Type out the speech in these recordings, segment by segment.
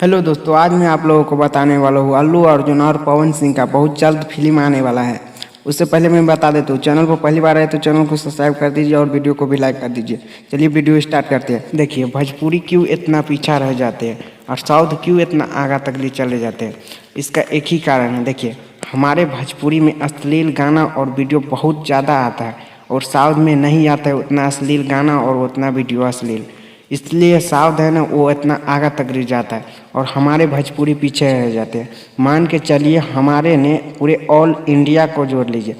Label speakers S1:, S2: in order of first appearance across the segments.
S1: Hello दोस्तों, आज मैं आप लोगों को बताने वाला हूँ अल्लू अर्जुन और पवन सिंह का बहुत जल्द फिल्म आने वाला है। उससे पहले मैं बता देता हूँ, चैनल पर पहली बार आए तो चैनल को सब्सक्राइब कर दीजिए और वीडियो को भी लाइक कर दीजिए। चलिए वीडियो स्टार्ट करते हैं। देखिए, भोजपुरी क्यों इतना पीछा रह जाते हैं और साउथ क्यों इतना आगे तक ले चले जाते हैं, इसका एक ही कारण है। देखिए, हमारे भोजपुरी में अश्लील गाना और वीडियो बहुत ज़्यादा आता है और साउथ में नहीं आता है उतना अश्लील गाना और उतना वीडियो अश्लील, इसलिए साउथ है ना वो इतना आगे तक गिर जाता है और हमारे भोजपुरी पीछे रह जाते हैं। मान के चलिए, हमारे ने पूरे ऑल इंडिया को जोड़ लीजिए,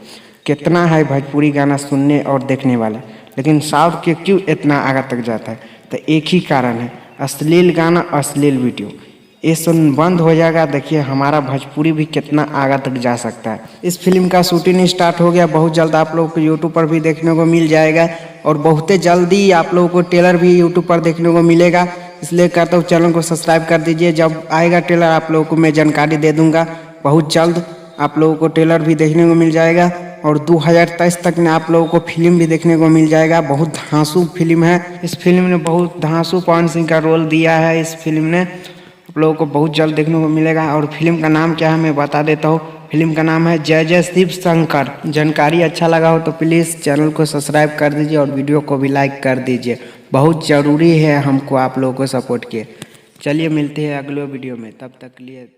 S1: कितना है भोजपुरी गाना सुनने और देखने वाला, लेकिन साउथ के क्यों इतना आगे तक जाता है? तो एक ही कारण है, अश्लील गाना, अश्लील वीडियो। ये सुन बंद हो जाएगा, देखिए हमारा भोजपुरी भी कितना आगे तक जा सकता है। इस फिल्म का शूटिंग स्टार्ट हो गया, बहुत जल्द आप लोगों को यूट्यूब पर भी देखने को मिल जाएगा और बहुत जल्दी आप लोगों को ट्रेलर भी यूट्यूब पर देखने को मिलेगा। इसलिए कहता हूँ चैनल को सब्सक्राइब कर दीजिए, जब आएगा ट्रेलर आप लोगों को मैं जानकारी दे दूंगा। बहुत जल्द आप लोगों को ट्रेलर भी देखने को मिल जाएगा और 2023 तक में आप लोगों को फिल्म भी देखने को मिल जाएगा। बहुत धांसू फिल्म है, इस फिल्म ने बहुत धांसू पवन सिंह का रोल दिया है। इस फिल्म ने आप लोगों को बहुत जल्द देखने को मिलेगा और फिल्म का नाम क्या है मैं बता देता हूँ। फिल्म का नाम है जय जय शिव शंकर। जानकारी अच्छा लगा हो तो प्लीज़ चैनल को सब्सक्राइब कर दीजिए और वीडियो को भी लाइक कर दीजिए, बहुत ज़रूरी है हमको आप लोगों को सपोर्ट किए। चलिए मिलते हैं अगले वीडियो में, तब तक के लिए।